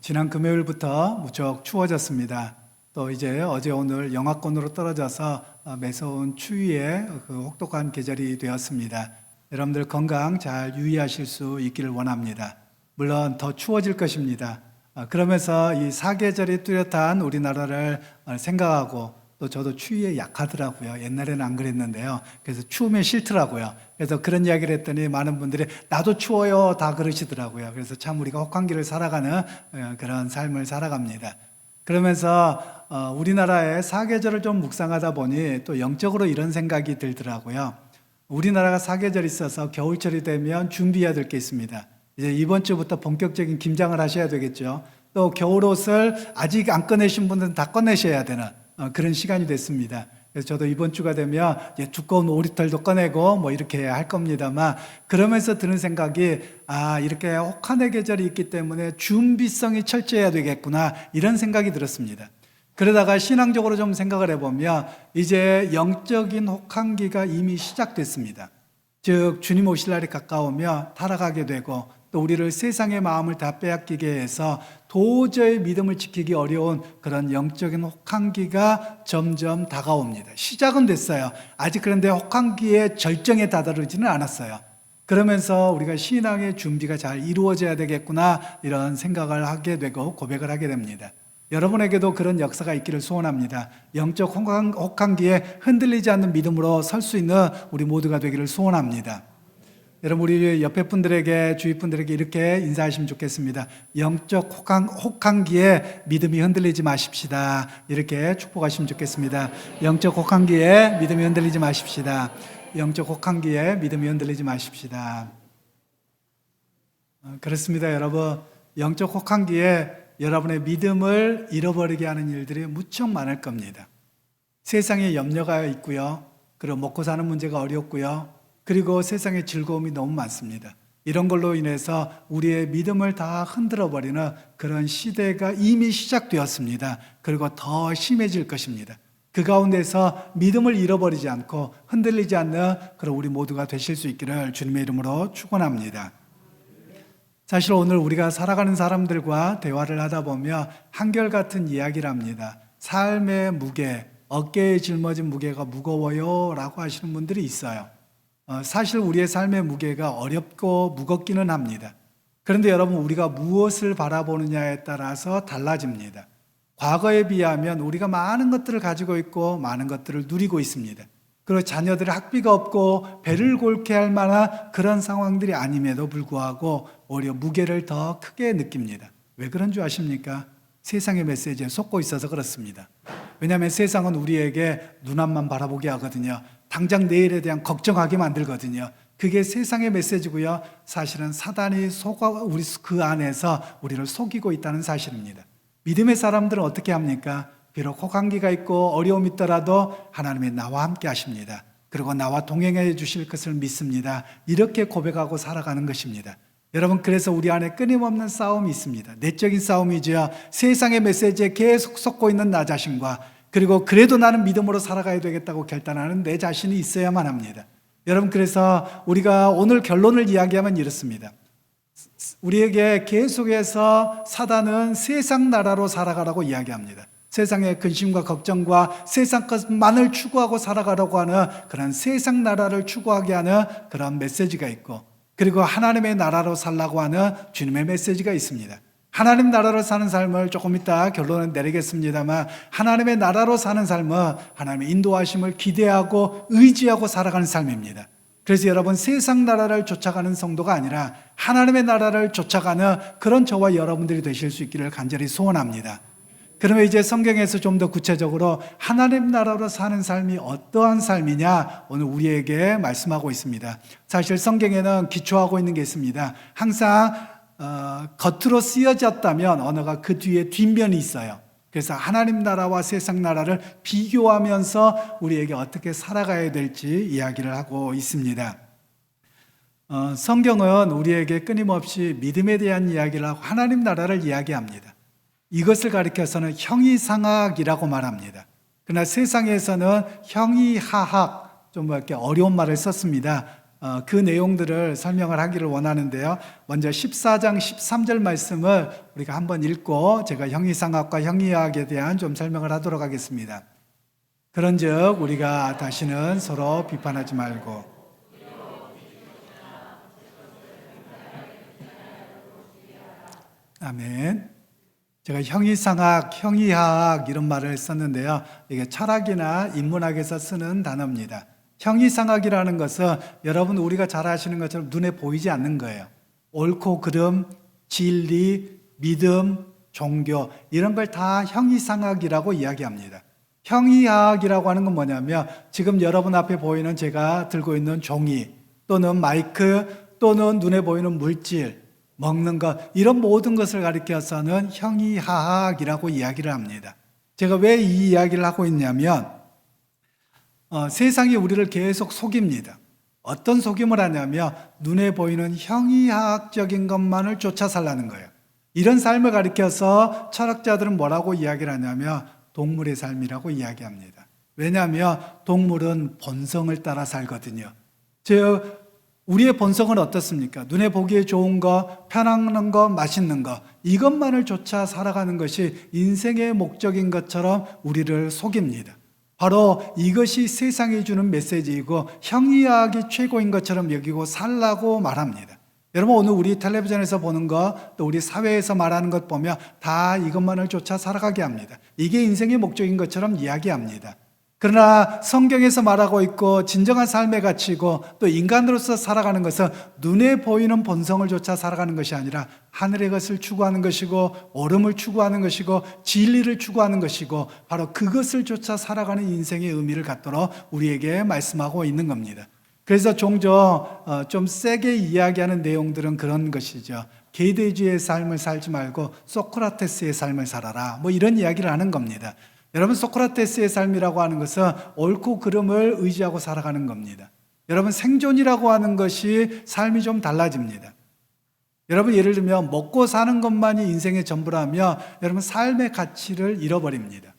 지난 금요일부터 무척 추워졌습니다. 또 이제 어제 오늘 영하권으로 떨어져서 매서운 추위의 그 혹독한 계절이 되었습니다. 여러분들 건강 잘 유의하실 수 있기를 원합니다. 물론 더 추워질 것입니다. 그러면서 이 사계절이 뚜렷한 우리나라를 생각하고 또 저도 추위에 약하더라고요. 옛날에는 안 그랬는데요. 그래서 추우면 싫더라고요. 그래서 그런 이야기를 했더니 많은 분들이 나도 추워요 다 그러시더라고요. 그래서 참 우리가 혹한기를 살아가는 그런 삶을 살아갑니다. 그러면서 우리나라의 사계절을 좀 묵상하다 보니 또 영적으로 이런 생각이 들더라고요. 우리나라가 사계절이 있어서 겨울철이 되면 준비해야 될 게 있습니다. 이제 이번 주부터 본격적인 김장을 하셔야 되겠죠. 또 겨울옷을 아직 안 꺼내신 분들은 다 꺼내셔야 되는 그런 시간이 됐습니다. 그래서 저도 이번 주가 되면 두꺼운 오리털도 꺼내고 뭐 이렇게 할 겁니다만, 그러면서 드는 생각이 이렇게 혹한의 계절이 있기 때문에 준비성이 철저해야 되겠구나, 이런 생각이 들었습니다. 그러다가 신앙적으로 좀 생각을 해보면 이제 영적인 혹한기가 이미 시작됐습니다. 즉 주님 오실 날이 가까우며 타락하게 되고 또 우리를 세상의 마음을 다 빼앗기게 해서 도저히 믿음을 지키기 어려운 그런 영적인 혹한기가 점점 다가옵니다. 시작은 됐어요. 아직 그런데 혹한기의 절정에 다다르지는 않았어요. 그러면서 우리가 신앙의 준비가 잘 이루어져야 되겠구나, 이런 생각을 하게 되고 고백을 하게 됩니다. 여러분에게도 그런 역사가 있기를 소원합니다. 영적 혹한기에 흔들리지 않는 믿음으로 설 수 있는 우리 모두가 되기를 소원합니다. 여러분, 우리 옆에 분들에게, 주위 분들에게 이렇게 인사하시면 좋겠습니다. 영적 혹한기에 믿음이 흔들리지 마십시다. 이렇게 축복하시면 좋겠습니다. 영적 혹한기에 믿음이 흔들리지 마십시다. 영적 혹한기에 믿음이 흔들리지 마십시다. 그렇습니다, 여러분. 영적 혹한기에 여러분의 믿음을 잃어버리게 하는 일들이 무척 많을 겁니다. 세상에 염려가 있고요. 그리고 먹고 사는 문제가 어렵고요. 그리고 세상의 즐거움이 너무 많습니다. 이런 걸로 인해서 우리의 믿음을 다 흔들어버리는 그런 시대가 이미 시작되었습니다. 그리고 더 심해질 것입니다. 그 가운데서 믿음을 잃어버리지 않고 흔들리지 않는 그런 우리 모두가 되실 수 있기를 주님의 이름으로 축원합니다. 사실 오늘 우리가 살아가는 사람들과 대화를 하다 보면 한결같은 이야기를 합니다. 삶의 무게, 어깨에 짊어진 무게가 무거워요 라고 하시는 분들이 있어요. 사실 우리의 삶의 무게가 어렵고 무겁기는 합니다. 그런데 여러분, 우리가 무엇을 바라보느냐에 따라서 달라집니다. 과거에 비하면 우리가 많은 것들을 가지고 있고 많은 것들을 누리고 있습니다. 그리고 자녀들의 학비가 없고 배를 골게 할 만한 그런 상황들이 아님에도 불구하고 오히려 무게를 더 크게 느낍니다. 왜 그런 줄 아십니까? 세상의 메시지에 속고 있어서 그렇습니다. 왜냐하면 세상은 우리에게 눈앞만 바라보게 하거든요. 당장 내일에 대한 걱정하게 만들거든요. 그게 세상의 메시지고요. 사실은 사단이 우리 그 안에서 우리를 속이고 있다는 사실입니다. 믿음의 사람들은 어떻게 합니까? 비록 혹한기가 있고 어려움이 있더라도 하나님이 나와 함께 하십니다. 그리고 나와 동행해 주실 것을 믿습니다. 이렇게 고백하고 살아가는 것입니다. 여러분, 그래서 우리 안에 끊임없는 싸움이 있습니다. 내적인 싸움이죠. 세상의 메시지에 계속 속고 있는 나 자신과, 그리고 그래도 나는 믿음으로 살아가야 되겠다고 결단하는 내 자신이 있어야만 합니다. 여러분, 그래서 우리가 오늘 결론을 이야기하면 이렇습니다. 우리에게 계속해서 사단은 세상 나라로 살아가라고 이야기합니다. 세상의 근심과 걱정과 세상 것만을 추구하고 살아가려고 하는 그런 세상 나라를 추구하게 하는 그런 메시지가 있고, 그리고 하나님의 나라로 살라고 하는 주님의 메시지가 있습니다. 하나님 나라로 사는 삶을 조금 이따 결론을 내리겠습니다만, 하나님의 나라로 사는 삶은 하나님의 인도하심을 기대하고 의지하고 살아가는 삶입니다. 그래서 여러분, 세상 나라를 쫓아가는 성도가 아니라 하나님의 나라를 쫓아가는 그런 저와 여러분들이 되실 수 있기를 간절히 소원합니다. 그러면 이제 성경에서 좀 더 구체적으로 하나님 나라로 사는 삶이 어떠한 삶이냐, 오늘 우리에게 말씀하고 있습니다. 사실 성경에는 기초하고 있는 게 있습니다. 항상 겉으로 쓰여졌다면 언어가 그 뒤에 뒷면이 있어요. 그래서 하나님 나라와 세상 나라를 비교하면서 우리에게 어떻게 살아가야 될지 이야기를 하고 있습니다. 성경은 우리에게 끊임없이 믿음에 대한 이야기를 하고 하나님 나라를 이야기합니다. 이것을 가리켜서는 형이상학이라고 말합니다. 그러나 세상에서는 형이하학, 좀 이렇게 어려운 말을 썼습니다. 그 내용들을 설명을 하기를 원하는데요. 먼저 14장 13절 말씀을 우리가 한번 읽고 제가 형이상학과 형이학에 대한 좀 설명을 하도록 하겠습니다. 그런즉 우리가 다시는 서로 비판하지 말고 아멘. 제가 형이상학, 형이학 이런 말을 썼는데요. 이게 철학이나 인문학에서 쓰는 단어입니다. 형이상학이라는 것은 여러분 우리가 잘 아시는 것처럼 눈에 보이지 않는 거예요. 옳고 그름, 진리, 믿음, 종교 이런 걸 다 형이상학이라고 이야기합니다. 형이학이라고 하는 건 뭐냐면 지금 여러분 앞에 보이는 제가 들고 있는 종이 또는 마이크 또는 눈에 보이는 물질 먹는 것 이런 모든 것을 가리켜서는 형이하학이라고 이야기를 합니다. 제가 왜 이 이야기를 하고 있냐면 세상이 우리를 계속 속입니다. 어떤 속임을 하냐면 눈에 보이는 형이하학적인 것만을 쫓아 살라는 거예요. 이런 삶을 가리켜서 철학자들은 뭐라고 이야기를 하냐면 동물의 삶이라고 이야기합니다. 왜냐하면 동물은 본성을 따라 살거든요. 즉 우리의 본성은 어떻습니까? 눈에 보기에 좋은 거, 편안한 거, 맛있는 거 이것만을 쫓아 살아가는 것이 인생의 목적인 것처럼 우리를 속입니다. 바로 이것이 세상이 주는 메시지이고 형이하학이 최고인 것처럼 여기고 살라고 말합니다. 여러분 오늘 우리 텔레비전에서 보는 거 또 우리 사회에서 말하는 것 보면 다 이것만을 쫓아 살아가게 합니다. 이게 인생의 목적인 것처럼 이야기합니다. 그러나 성경에서 말하고 있고 진정한 삶의 가치고 또 인간으로서 살아가는 것은 눈에 보이는 본성을 쫓아 살아가는 것이 아니라 하늘의 것을 추구하는 것이고 옳음을 추구하는 것이고 진리를 추구하는 것이고 바로 그것을 쫓아 살아가는 인생의 의미를 갖도록 우리에게 말씀하고 있는 겁니다. 그래서 종종 좀 세게 이야기하는 내용들은 그런 것이죠. 계대주의 삶을 살지 말고 소크라테스의 삶을 살아라 뭐 이런 이야기를 하는 겁니다. 여러분 소크라테스의 삶이라고 하는 것은 옳고 그름을 의지하고 살아가는 겁니다. 여러분 생존이라고 하는 것이 삶이 좀 달라집니다. 여러분 예를 들면 먹고 사는 것만이 인생의 전부라면 여러분 삶의 가치를 잃어버립니다.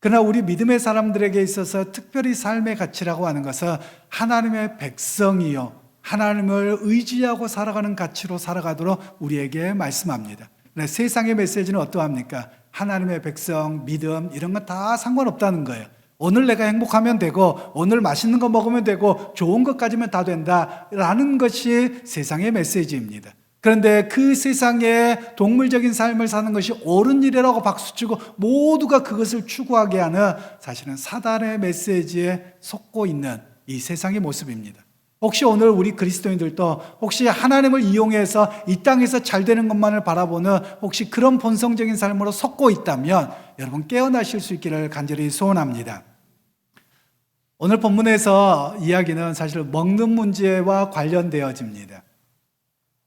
그러나 우리 믿음의 사람들에게 있어서 특별히 삶의 가치라고 하는 것은 하나님의 백성이요 하나님을 의지하고 살아가는 가치로 살아가도록 우리에게 말씀합니다. 세상의 메시지는 어떠합니까? 하나님의 백성, 믿음 이런 건 다 상관없다는 거예요. 오늘 내가 행복하면 되고 오늘 맛있는 거 먹으면 되고 좋은 것까지면 다 된다라는 것이 세상의 메시지입니다. 그런데 그 세상에 동물적인 삶을 사는 것이 옳은 일이라고 박수치고 모두가 그것을 추구하게 하는 사실은 사단의 메시지에 속고 있는 이 세상의 모습입니다. 혹시 오늘 우리 그리스도인들도 혹시 하나님을 이용해서 이 땅에서 잘 되는 것만을 바라보는 혹시 그런 본성적인 삶으로 속고 있다면 여러분 깨어나실 수 있기를 간절히 소원합니다. 오늘 본문에서 이야기는 사실 먹는 문제와 관련되어집니다.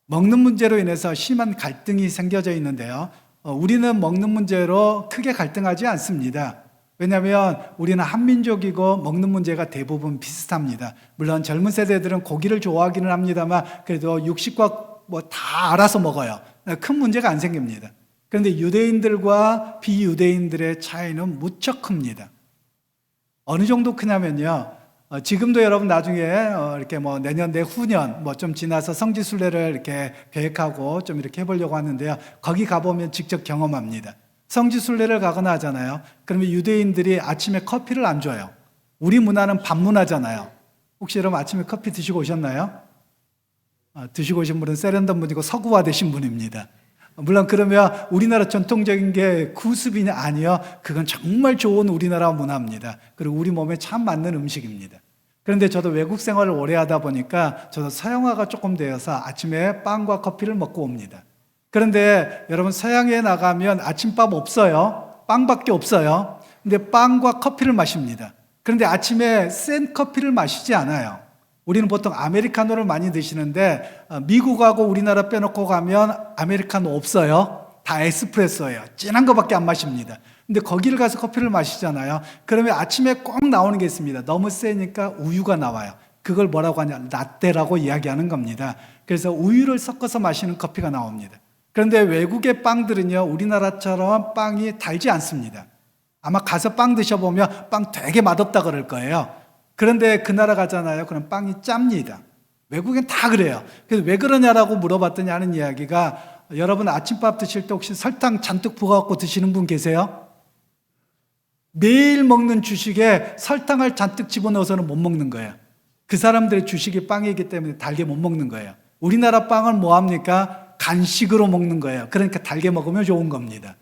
먹는 문제로 인해서 심한 갈등이 생겨져 있는데요. 우리는 먹는 문제로 크게 갈등하지 않습니다. 왜냐하면 우리는 한민족이고 먹는 문제가 대부분 비슷합니다. 물론 젊은 세대들은 고기를 좋아하기는 합니다만 그래도 육식과 뭐 다 알아서 먹어요. 큰 문제가 안 생깁니다. 그런데 유대인들과 비유대인들의 차이는 무척 큽니다. 어느 정도 크냐면요. 지금도 여러분 나중에 이렇게 뭐 내년 내후년 뭐 좀 지나서 성지순례를 이렇게 계획하고 좀 이렇게 해보려고 하는데요. 거기 가보면 직접 경험합니다. 성지순례를 가거나 하잖아요. 그러면 유대인들이 아침에 커피를 안 줘요. 우리 문화는 밥 문화잖아요. 혹시 여러분 아침에 커피 드시고 오셨나요? 드시고 오신 분은 세련된 분이고 서구화되신 분입니다. 물론 그러면 우리나라 전통적인 게 구습이냐 아니요. 그건 정말 좋은 우리나라 문화입니다. 그리고 우리 몸에 참 맞는 음식입니다. 그런데 저도 외국 생활을 오래 하다 보니까 저도 서양화가 조금 되어서 아침에 빵과 커피를 먹고 옵니다. 그런데 여러분 서양에 나가면 아침밥 없어요. 빵밖에 없어요. 근데 빵과 커피를 마십니다. 그런데 아침에 센 커피를 마시지 않아요. 우리는 보통 아메리카노를 많이 드시는데 미국하고 우리나라 빼놓고 가면 아메리카노 없어요. 다 에스프레소예요. 진한 거밖에 안 마십니다. 근데 거기를 가서 커피를 마시잖아요. 그러면 아침에 꼭 나오는 게 있습니다. 너무 세니까 우유가 나와요. 그걸 뭐라고 하냐? 라떼라고 이야기하는 겁니다. 그래서 우유를 섞어서 마시는 커피가 나옵니다. 그런데 외국의 빵들은요, 우리나라처럼 빵이 달지 않습니다. 아마 가서 빵 드셔보면 빵 되게 맛없다 그럴 거예요. 그런데 그 나라 가잖아요. 그럼 빵이 짭니다. 외국엔 다 그래요. 그래서 왜 그러냐라고 물어봤더니 하는 이야기가, 여러분 아침밥 드실 때 혹시 설탕 잔뜩 부어갖고 드시는 분 계세요? 매일 먹는 주식에 설탕을 잔뜩 집어넣어서는 못 먹는 거예요. 그 사람들의 주식이 빵이기 때문에 달게 못 먹는 거예요. 우리나라 빵은 뭐합니까? 간식으로 먹는 거예요. 그러니까 달게 먹으면 좋은 겁니다.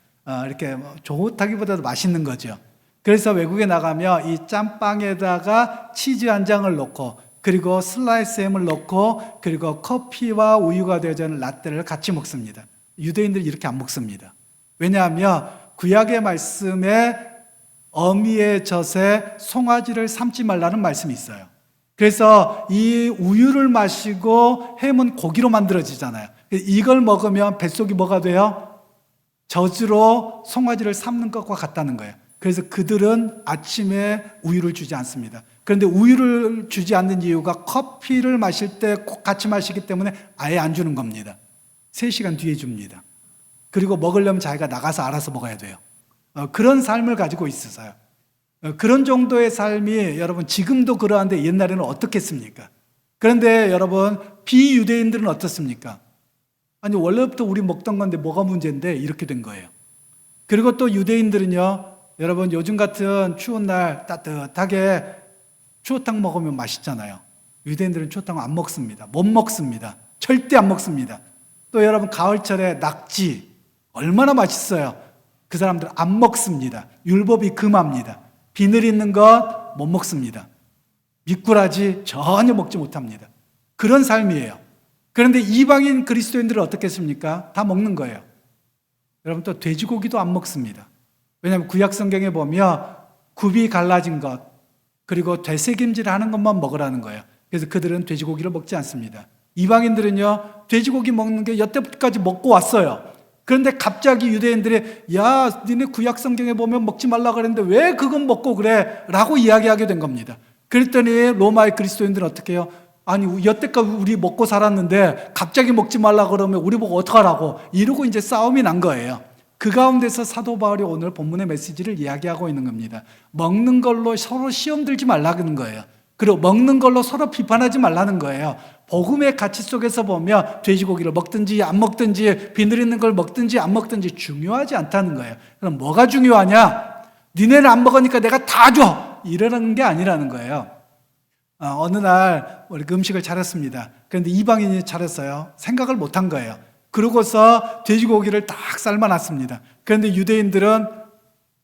이렇게 좋다기보다도 맛있는 거죠. 그래서 외국에 나가면 이 짬빵에다가 치즈 한 장을 넣고, 그리고 슬라이스 햄을 넣고, 그리고 커피와 우유가 되어져 있는 라떼를 같이 먹습니다. 유대인들이 이렇게 안 먹습니다. 왜냐하면 구약의 말씀에 어미의 젖에 송아지를 삶지 말라는 말씀이 있어요. 그래서 이 우유를 마시고 햄은 고기로 만들어지잖아요. 이걸 먹으면 뱃속이 뭐가 돼요? 젖으로 송아지를 삶는 것과 같다는 거예요. 그래서 그들은 아침에 우유를 주지 않습니다. 그런데 우유를 주지 않는 이유가 커피를 마실 때 꼭 같이 마시기 때문에 아예 안 주는 겁니다. 3시간 뒤에 줍니다. 그리고 먹으려면 자기가 나가서 알아서 먹어야 돼요. 그런 삶을 가지고 있어서요. 그런 정도의 삶이 여러분 지금도 그러한데 옛날에는 어떻겠습니까? 그런데 여러분 비유대인들은 어떻습니까? 아니 원래부터 우리 먹던 건데 뭐가 문제인데 이렇게 된 거예요. 그리고 또 유대인들은요, 여러분 요즘 같은 추운 날 따뜻하게 추어탕 먹으면 맛있잖아요. 유대인들은 추어탕 안 먹습니다. 못 먹습니다. 절대 안 먹습니다. 또 여러분 가을철에 낙지 얼마나 맛있어요. 그 사람들 안 먹습니다. 율법이 금합니다. 비늘 있는 것 못 먹습니다. 미꾸라지 전혀 먹지 못합니다. 그런 삶이에요. 그런데 이방인 그리스도인들은 어떻겠습니까? 다 먹는 거예요. 여러분 또 돼지고기도 안 먹습니다. 왜냐하면 구약 성경에 보면 굽이 갈라진 것, 그리고 되새김질 하는 것만 먹으라는 거예요. 그래서 그들은 돼지고기를 먹지 않습니다. 이방인들은요, 돼지고기 먹는 게 여태까지 먹고 왔어요. 그런데 갑자기 유대인들이 야, 니네 구약 성경에 보면 먹지 말라 그랬는데 왜 그건 먹고 그래? 라고 이야기하게 된 겁니다. 그랬더니 로마의 그리스도인들은 어떻게 해요? 아니 여태까지 우리 먹고 살았는데 갑자기 먹지 말라 그러면 우리 보고 어떡하라고, 이러고 이제 싸움이 난 거예요. 그 가운데서 사도 바울이 오늘 본문의 메시지를 이야기하고 있는 겁니다. 먹는 걸로 서로 시험 들지 말라는 거예요. 그리고 먹는 걸로 서로 비판하지 말라는 거예요. 복음의 가치 속에서 보면 돼지고기를 먹든지 안 먹든지 비늘 있는 걸 먹든지 안 먹든지 중요하지 않다는 거예요. 그럼 뭐가 중요하냐? 니네는 안 먹으니까 내가 다 줘! 이러는 게 아니라는 거예요. 어느 날 우리 음식을 차렸습니다. 그런데 이방인이 차렸어요. 생각을 못한 거예요. 그러고서 돼지고기를 딱 삶아놨습니다. 그런데 유대인들은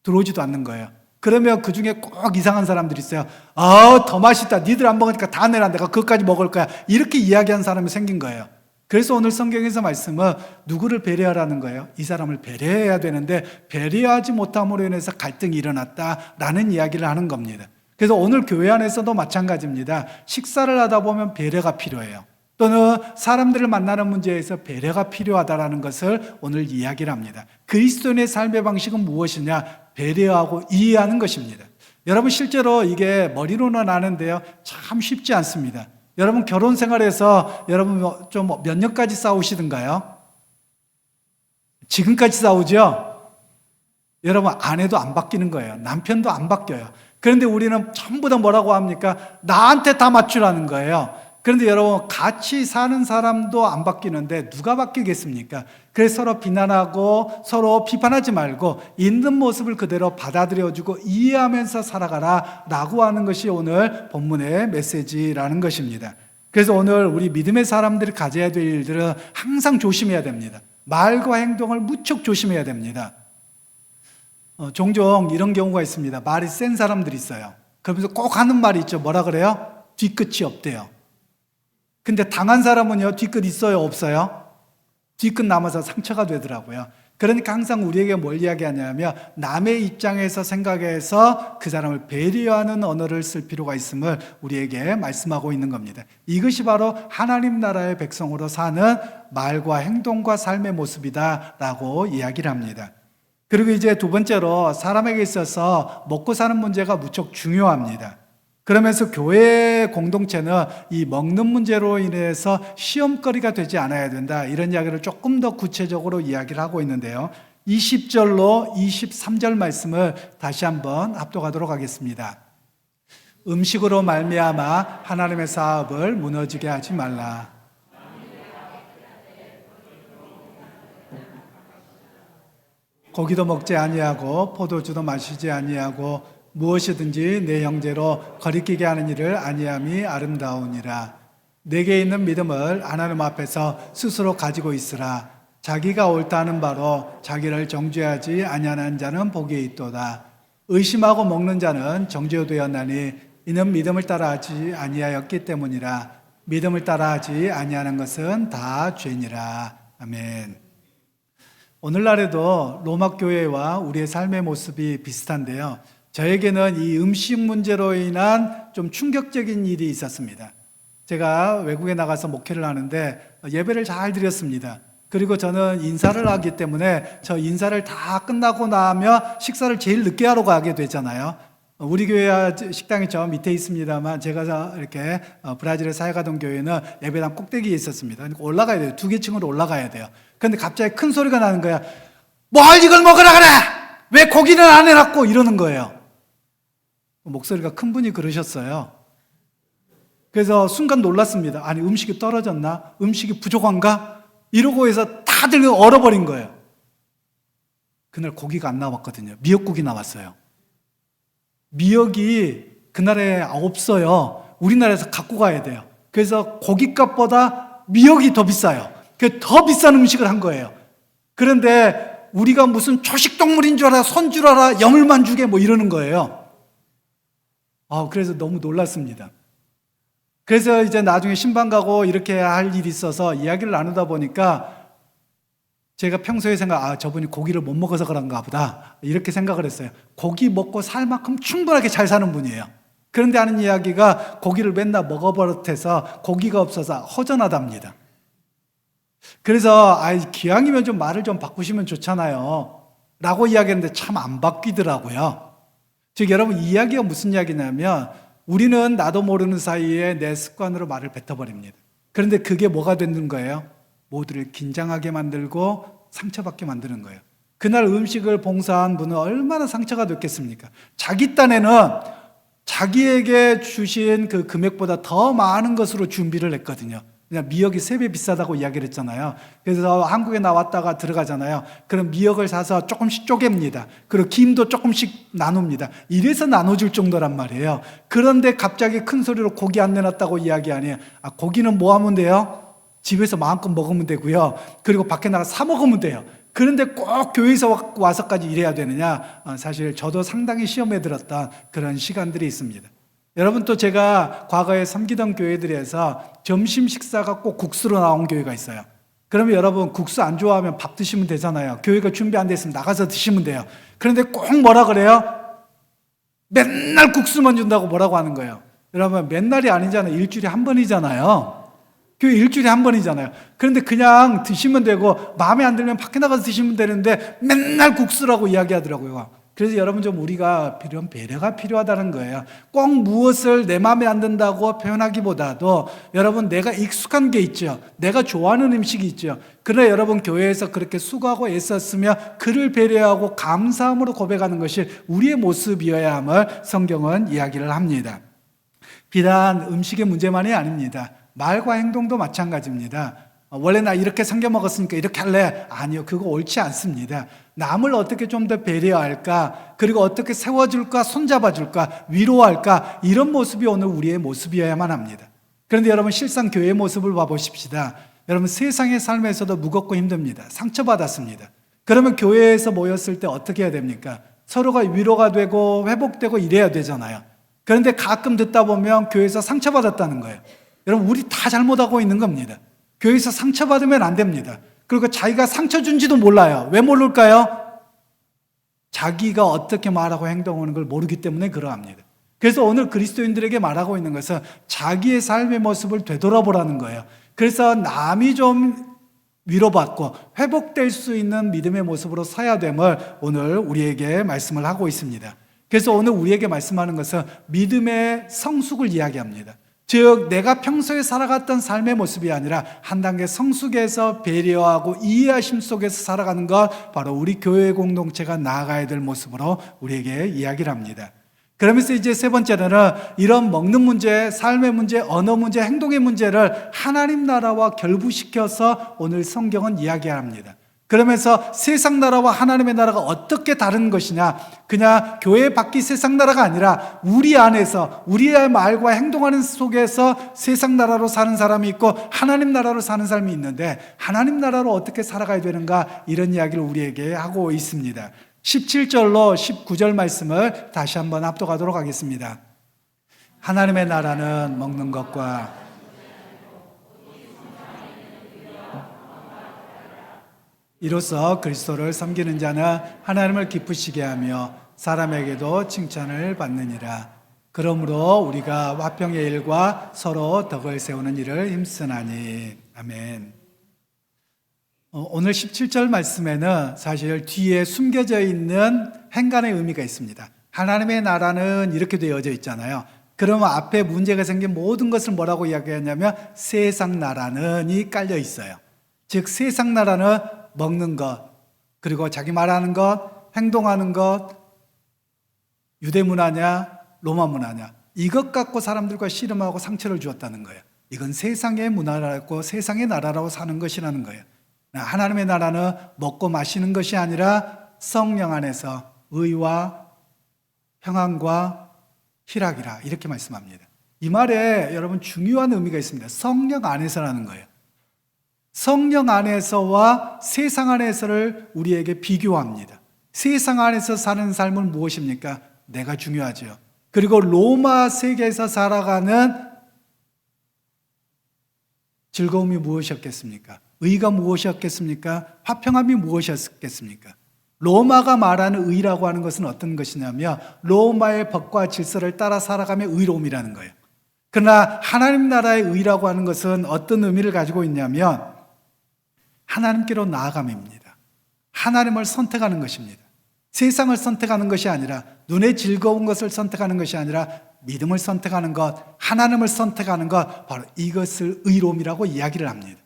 들어오지도 않는 거예요. 그러면 그 중에 꼭 이상한 사람들이 있어요. 더 맛있다. 니들 안 먹으니까 다 내라. 내가 그것까지 먹을 거야. 이렇게 이야기하는 사람이 생긴 거예요. 그래서 오늘 성경에서 말씀은 누구를 배려하라는 거예요? 이 사람을 배려해야 되는데 배려하지 못함으로 인해서 갈등이 일어났다라는 이야기를 하는 겁니다. 그래서 오늘 교회 안에서도 마찬가지입니다. 식사를 하다 보면 배려가 필요해요. 또는 사람들을 만나는 문제에서 배려가 필요하다는 것을 오늘 이야기를 합니다. 그리스도인의 삶의 방식은 무엇이냐? 배려하고 이해하는 것입니다. 여러분 실제로 이게 머리로는 아는데요, 참 쉽지 않습니다. 여러분 결혼 생활에서 여러분 좀 몇 년까지 싸우시던가요? 지금까지 싸우죠? 여러분 아내도 안 바뀌는 거예요. 남편도 안 바뀌어요. 그런데 우리는 전부 다 뭐라고 합니까? 나한테 다 맞추라는 거예요. 그런데 여러분 같이 사는 사람도 안 바뀌는데 누가 바뀌겠습니까? 그래서 서로 비난하고 서로 비판하지 말고 있는 모습을 그대로 받아들여주고 이해하면서 살아가라 라고 하는 것이 오늘 본문의 메시지라는 것입니다. 그래서 오늘 우리 믿음의 사람들이 가져야 될 일들은 항상 조심해야 됩니다. 말과 행동을 무척 조심해야 됩니다. 종종 이런 경우가 있습니다. 말이 센 사람들이 있어요. 그러면서 꼭 하는 말이 있죠. 뭐라 그래요? 뒤끝이 없대요. 근데 당한 사람은요, 뒤끝 있어요, 없어요? 뒤끝 남아서 상처가 되더라고요. 그러니까 항상 우리에게 뭘 이야기하냐면 남의 입장에서 생각해서 그 사람을 배려하는 언어를 쓸 필요가 있음을 우리에게 말씀하고 있는 겁니다. 이것이 바로 하나님 나라의 백성으로 사는 말과 행동과 삶의 모습이다라고 이야기를 합니다. 그리고 이제 두 번째로 사람에게 있어서 먹고 사는 문제가 무척 중요합니다. 그러면서 교회 공동체는 이 먹는 문제로 인해서 시험거리가 되지 않아야 된다, 이런 이야기를 조금 더 구체적으로 이야기를 하고 있는데요. 20절로 23절 말씀을 다시 한번 합독하도록 하겠습니다. 음식으로 말미암아 하나님의 사업을 무너지게 하지 말라. 고기도 먹지 아니하고 포도주도 마시지 아니하고 무엇이든지 내 형제로 거리끼게 하는 일을 아니함이 아름다우니라. 내게 있는 믿음을 하나님 앞에서 스스로 가지고 있으라. 자기가 옳다는 바로 자기를 정죄하지 아니하는 자는 복이 있도다. 의심하고 먹는 자는 정죄되었나니 이는 믿음을 따라하지 아니하였기 때문이라. 믿음을 따라하지 아니하는 것은 다 죄니라. 아멘. 오늘날에도 로마 교회와 우리의 삶의 모습이 비슷한데요. 저에게는 이 음식 문제로 인한 좀 충격적인 일이 있었습니다. 제가 외국에 나가서 목회를 하는데 예배를 잘 드렸습니다. 그리고 저는 인사를 하기 때문에 저 인사를 다 끝나고 나면 식사를 제일 늦게 하러 가게 되잖아요. 우리 교회 식당이 저 밑에 있습니다만 제가 이렇게 브라질에 사역하던 교회는 예배당 꼭대기에 있었습니다. 그러니까 올라가야 돼요. 2개 층으로 올라가야 돼요. 그런데 갑자기 큰 소리가 나는 거야. 뭘 이걸 먹으라 그래! 왜 고기는 안 해놨고! 이러는 거예요. 목소리가 큰 분이 그러셨어요. 그래서 순간 놀랐습니다. 아니, 음식이 떨어졌나? 음식이 부족한가? 이러고 해서 다들 얼어버린 거예요. 그날 고기가 안 나왔거든요. 미역국이 나왔어요. 미역이 그날에 없어요. 우리나라에서 갖고 가야 돼요. 그래서 고깃값보다 미역이 더 비싸요. 더 비싼 음식을 한 거예요. 그런데 우리가 무슨 초식동물인 줄 알아, 손 줄 알아, 여물만 주게 뭐 이러는 거예요. 그래서 너무 놀랐습니다. 그래서 이제 나중에 신방 가고 이렇게 할 일이 있어서 이야기를 나누다 보니까 제가 평소에 저분이 고기를 못 먹어서 그런가 보다 이렇게 생각을 했어요. 고기 먹고 살 만큼 충분하게 잘 사는 분이에요. 그런데 하는 이야기가 고기를 맨날 먹어버릇해서 고기가 없어서 허전하답니다. 그래서 기왕이면 좀 말을 좀 바꾸시면 좋잖아요 라고 이야기했는데 참 안 바뀌더라고요. 즉 여러분, 이 이야기가 무슨 이야기냐면 우리는 나도 모르는 사이에 내 습관으로 말을 뱉어버립니다. 그런데 그게 뭐가 되는 거예요? 모두를 긴장하게 만들고 상처받게 만드는 거예요. 그날 음식을 봉사한 분은 얼마나 상처가 됐겠습니까? 자기 딴에는 자기에게 주신 그 금액보다 더 많은 것으로 준비를 했거든요. 그냥 미역이 3배 비싸다고 이야기를 했잖아요. 그래서 한국에 나왔다가 들어가잖아요. 그럼 미역을 사서 조금씩 쪼갭니다. 그리고 김도 조금씩 나눕니다. 이래서 나눠줄 정도란 말이에요. 그런데 갑자기 큰 소리로 고기 안 내놨다고 이야기하니 고기는 뭐 하면 돼요? 집에서 마음껏 먹으면 되고요. 그리고 밖에 나가 사 먹으면 돼요. 그런데 꼭 교회에서 와서까지 이래야 되느냐? 사실 저도 상당히 시험에 들었던 그런 시간들이 있습니다. 여러분, 또 제가 과거에 섬기던 교회들에서 점심 식사가 꼭 국수로 나온 교회가 있어요. 그러면 여러분, 국수 안 좋아하면 밥 드시면 되잖아요. 교회가 준비 안 됐으면 나가서 드시면 돼요. 그런데 꼭 뭐라 그래요? 맨날 국수만 준다고 뭐라고 하는 거예요. 여러분, 맨날이 아니잖아요. 일주일에 한 번이잖아요. 교회 일주일에 한 번이잖아요. 그런데 그냥 드시면 되고 마음에 안 들면 밖에 나가서 드시면 되는데 맨날 국수라고 이야기하더라고요. 그래서 여러분, 좀 우리가 이런 배려가 필요하다는 거예요. 꼭 무엇을 내 마음에 안 든다고 표현하기보다도 여러분, 내가 익숙한 게 있죠. 내가 좋아하는 음식이 있죠. 그러나 여러분, 교회에서 그렇게 수고하고 애썼으며 그를 배려하고 감사함으로 고백하는 것이 우리의 모습이어야 함을 성경은 이야기를 합니다. 비단 음식의 문제만이 아닙니다. 말과 행동도 마찬가지입니다. 원래 나 이렇게 삼겨 먹었으니까 이렇게 할래? 아니요, 그거 옳지 않습니다. 남을 어떻게 좀 더 배려할까? 그리고 어떻게 세워줄까? 손잡아줄까? 위로할까? 이런 모습이 오늘 우리의 모습이어야만 합니다. 그런데 여러분, 실상 교회의 모습을 봐보십시다. 여러분, 세상의 삶에서도 무겁고 힘듭니다. 상처받았습니다. 그러면 교회에서 모였을 때 어떻게 해야 됩니까? 서로가 위로가 되고 회복되고 이래야 되잖아요. 그런데 가끔 듣다 보면 교회에서 상처받았다는 거예요. 여러분, 우리 다 잘못하고 있는 겁니다. 교회에서 상처받으면 안 됩니다. 그리고 자기가 상처 준지도 몰라요. 왜 모를까요? 자기가 어떻게 말하고 행동하는 걸 모르기 때문에 그러합니다. 그래서 오늘 그리스도인들에게 말하고 있는 것은 자기의 삶의 모습을 되돌아보라는 거예요. 그래서 남이 좀 위로받고 회복될 수 있는 믿음의 모습으로 서야 됨을 오늘 우리에게 말씀을 하고 있습니다. 그래서 오늘 우리에게 말씀하는 것은 믿음의 성숙을 이야기합니다. 즉, 내가 평소에 살아갔던 삶의 모습이 아니라 한 단계 성숙해서 배려하고 이해하심 속에서 살아가는 것, 바로 우리 교회 공동체가 나아가야 될 모습으로 우리에게 이야기를 합니다. 그러면서 이제 세 번째로는 이런 먹는 문제, 삶의 문제, 언어 문제, 행동의 문제를 하나님 나라와 결부시켜서 오늘 성경은 이야기합니다. 그러면서 세상 나라와 하나님의 나라가 어떻게 다른 것이냐, 그냥 교회 밖이 세상 나라가 아니라 우리 안에서 우리의 말과 행동하는 속에서 세상 나라로 사는 사람이 있고 하나님 나라로 사는 사람이 있는데 하나님 나라로 어떻게 살아가야 되는가, 이런 이야기를 우리에게 하고 있습니다. 17절로 19절 말씀을 다시 한번 합독하도록 하겠습니다. 하나님의 나라는 먹는 것과 이로써 그리스도를 섬기는 자는 하나님을 기쁘시게 하며 사람에게도 칭찬을 받느니라. 그러므로 우리가 화평의 일과 서로 덕을 세우는 일을 힘쓰나니. 아멘. 오늘 17절 말씀에는 사실 뒤에 숨겨져 있는 행간의 의미가 있습니다. 하나님의 나라는 이렇게 되어져 있잖아요. 그러면 앞에 문제가 생긴 모든 것을 뭐라고 이야기하냐면 세상 나라는이 깔려 있어요. 즉 세상 나라는 먹는 것, 그리고 자기 말하는 것, 행동하는 것, 유대 문화냐 로마 문화냐, 이것 갖고 사람들과 씨름하고 상처를 주었다는 거예요. 이건 세상의 문화라고 세상의 나라라고 사는 것이라는 거예요. 하나님의 나라는 먹고 마시는 것이 아니라 성령 안에서 의와 평안과 희락이라, 이렇게 말씀합니다. 이 말에 여러분 중요한 의미가 있습니다. 성령 안에서라는 거예요. 성령 안에서와 세상 안에서를 우리에게 비교합니다. 세상 안에서 사는 삶은 무엇입니까? 내가 중요하죠. 그리고 로마 세계에서 살아가는 즐거움이 무엇이었겠습니까? 의가 무엇이었겠습니까? 화평함이 무엇이었겠습니까? 로마가 말하는 의라고 하는 것은 어떤 것이냐면 로마의 법과 질서를 따라 살아가며 의로움이라는 거예요. 그러나 하나님 나라의 의라고 하는 것은 어떤 의미를 가지고 있냐면 하나님께로 나아감입니다. 하나님을 선택하는 것입니다. 세상을 선택하는 것이 아니라, 눈에 즐거운 것을 선택하는 것이 아니라 믿음을 선택하는 것, 하나님을 선택하는 것, 바로 이것을 의로움이라고 이야기를 합니다.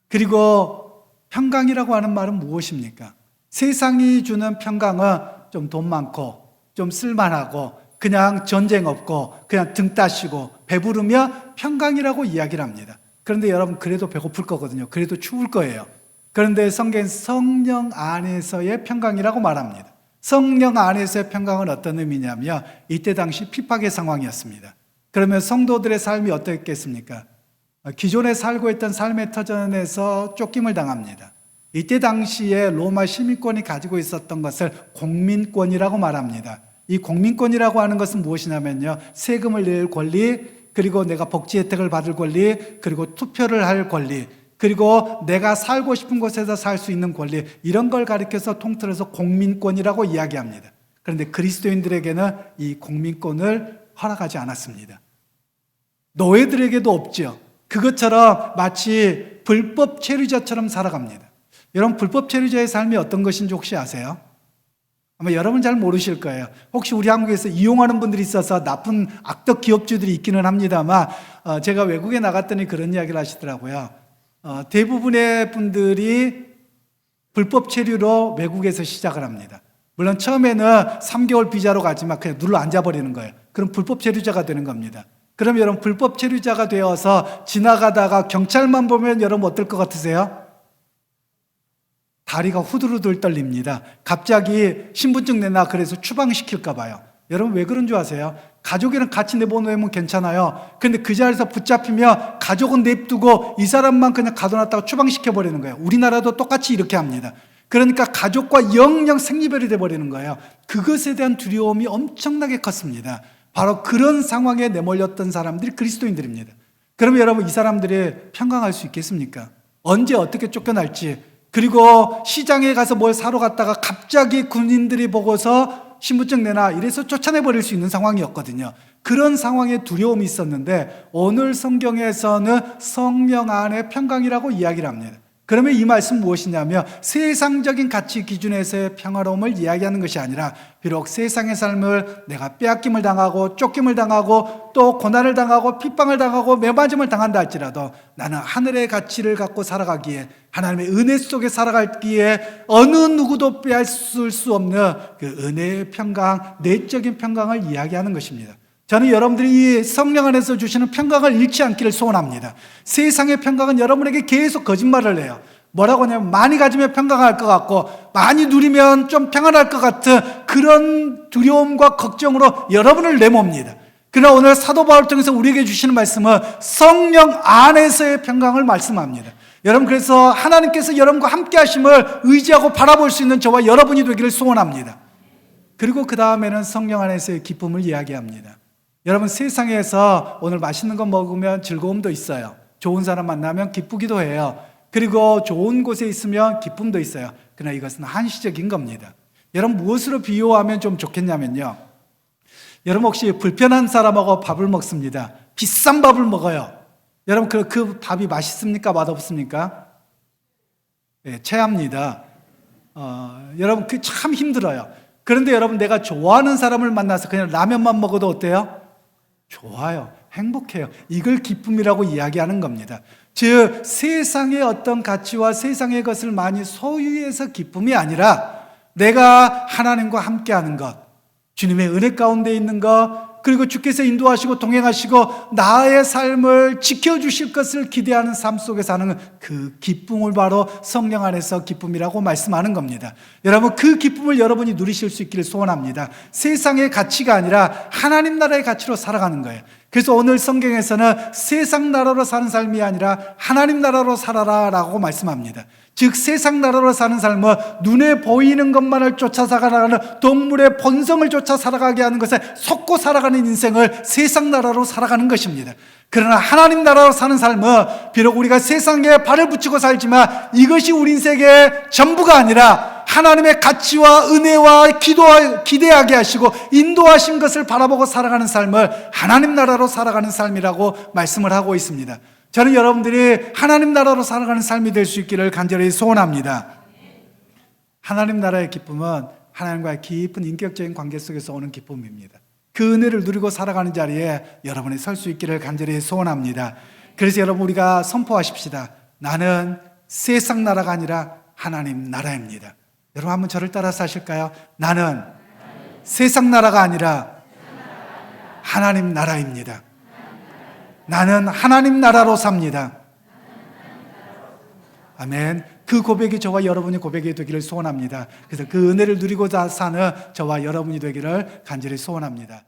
그리고 평강이라고 하는 말은 무엇입니까? 세상이 주는 평강은 좀 돈 많고 좀 쓸만하고 그냥 전쟁 없고 그냥 등 따시고 배부르며 평강이라고 이야기를 합니다. 그런데 여러분, 그래도 배고플 거거든요. 그래도 추울 거예요. 그런데 성경은 성령 안에서의 평강이라고 말합니다. 성령 안에서의 평강은 어떤 의미냐면 이때 당시 핍박의 상황이었습니다. 그러면 성도들의 삶이 어떻겠습니까? 기존에 살고 있던 삶의 터전에서 쫓김을 당합니다. 이때 당시에 로마 시민권이 가지고 있었던 것을 공민권이라고 말합니다. 이 공민권이라고 하는 것은 무엇이냐면요, 세금을 낼 권리, 그리고 내가 복지 혜택을 받을 권리, 그리고 투표를 할 권리, 그리고 내가 살고 싶은 곳에서 살 수 있는 권리, 이런 걸 가리켜서 통틀어서 공민권이라고 이야기합니다. 그런데 그리스도인들에게는 이 공민권을 허락하지 않았습니다. 노예들에게도 없죠. 그것처럼 마치 불법 체류자처럼 살아갑니다. 여러분, 불법 체류자의 삶이 어떤 것인지 혹시 아세요? 아마 여러분 잘 모르실 거예요. 혹시 우리 한국에서 이용하는 분들이 있어서 나쁜 악덕 기업주들이 있기는 합니다만, 제가 외국에 나갔더니 그런 이야기를 하시더라고요. 대부분의 분들이 불법 체류로 외국에서 시작을 합니다. 물론 처음에는 3개월 비자로 가지만 그냥 눌러 앉아버리는 거예요. 그럼 불법 체류자가 되는 겁니다. 그럼 여러분, 불법 체류자가 되어서 지나가다가 경찰만 보면 여러분 어떨 것 같으세요? 다리가 후들후들 떨립니다. 갑자기 신분증 내놔 그래서 추방시킬까 봐요. 여러분, 왜 그런 줄 아세요? 가족이랑 같이 내보내면 괜찮아요. 그런데 그 자리에서 붙잡히면 가족은 냅두고 이 사람만 그냥 가둬놨다가 추방시켜버리는 거예요. 우리나라도 똑같이 이렇게 합니다. 그러니까 가족과 영영 생리별이 돼버리는 거예요. 그것에 대한 두려움이 엄청나게 컸습니다. 바로 그런 상황에 내몰렸던 사람들이 그리스도인들입니다. 그러면 여러분, 이 사람들이 평강할 수 있겠습니까? 언제 어떻게 쫓겨날지, 그리고 시장에 가서 뭘 사러 갔다가 갑자기 군인들이 보고서 신분증 내놔 이래서 쫓아내버릴 수 있는 상황이었거든요. 그런 상황에 두려움이 있었는데 오늘 성경에서는 성령 안에 평강이라고 이야기를 합니다. 그러면 이 말씀 무엇이냐면 세상적인 가치 기준에서의 평화로움을 이야기하는 것이 아니라 비록 세상의 삶을 내가 빼앗김을 당하고 쫓김을 당하고 또 고난을 당하고 핍박을 당하고 매맞음을 당한다 할지라도 나는 하늘의 가치를 갖고 살아가기에 하나님의 은혜 속에 살아가기에 어느 누구도 빼앗을 수 없는 그 은혜의 평강, 내적인 평강을 이야기하는 것입니다. 저는 여러분들이 이 성령 안에서 주시는 평강을 잃지 않기를 소원합니다. 세상의 평강은 여러분에게 계속 거짓말을 해요. 뭐라고 하냐면 많이 가지면 평강할 것 같고 많이 누리면 좀 평안할 것 같은 그런 두려움과 걱정으로 여러분을 내몹니다. 그러나 오늘 사도 바울을 통해서 우리에게 주시는 말씀은 성령 안에서의 평강을 말씀합니다. 여러분, 그래서 하나님께서 여러분과 함께 하심을 의지하고 바라볼 수 있는 저와 여러분이 되기를 소원합니다. 그리고 그 다음에는 성령 안에서의 기쁨을 이야기합니다. 여러분, 세상에서 오늘 맛있는 거 먹으면 즐거움도 있어요. 좋은 사람 만나면 기쁘기도 해요. 그리고 좋은 곳에 있으면 기쁨도 있어요. 그러나 이것은 한시적인 겁니다. 여러분, 무엇으로 비유하면 좀 좋겠냐면요, 여러분 혹시 불편한 사람하고 밥을 먹습니다. 비싼 밥을 먹어요. 여러분, 그 밥이 맛있습니까? 맛없습니까? 네, 최악입니다. 여러분, 그 참 힘들어요. 그런데 여러분, 내가 좋아하는 사람을 만나서 그냥 라면만 먹어도 어때요? 좋아요. 행복해요. 이걸 기쁨이라고 이야기하는 겁니다. 즉, 세상의 어떤 가치와 세상의 것을 많이 소유해서 기쁨이 아니라 내가 하나님과 함께하는 것, 주님의 은혜 가운데 있는 것, 그리고 주께서 인도하시고 동행하시고 나의 삶을 지켜주실 것을 기대하는 삶 속에 사는 그 기쁨을 바로 성령 안에서 기쁨이라고 말씀하는 겁니다. 여러분, 그 기쁨을 여러분이 누리실 수 있기를 소원합니다. 세상의 가치가 아니라 하나님 나라의 가치로 살아가는 거예요. 그래서 오늘 성경에서는 세상 나라로 사는 삶이 아니라 하나님 나라로 살아라 라고 말씀합니다. 즉, 세상 나라로 사는 삶은 눈에 보이는 것만을 쫓아 살아가는 동물의 본성을 쫓아 살아가게 하는 것에 속고 살아가는 인생을 세상 나라로 살아가는 것입니다. 그러나 하나님 나라로 사는 삶은 비록 우리가 세상에 발을 붙이고 살지만 이것이 우리 인생의 전부가 아니라 하나님의 가치와 은혜와 기대하게 하시고 인도하신 것을 바라보고 살아가는 삶을 하나님 나라로 살아가는 삶이라고 말씀을 하고 있습니다. 저는 여러분들이 하나님 나라로 살아가는 삶이 될 수 있기를 간절히 소원합니다. 하나님 나라의 기쁨은 하나님과의 깊은 인격적인 관계 속에서 오는 기쁨입니다. 그 은혜를 누리고 살아가는 자리에 여러분이 설 수 있기를 간절히 소원합니다. 그래서 여러분, 우리가 선포하십시다. 나는 세상 나라가 아니라 하나님 나라입니다. 여러분, 한번 저를 따라서 하실까요? 나는 세상 나라가 아니라 하나님 나라입니다. 나는 하나님 나라로 삽니다. 아멘. 그 고백이 저와 여러분의 고백이 되기를 소원합니다. 그래서 그 은혜를 누리고자 사는 저와 여러분이 되기를 간절히 소원합니다.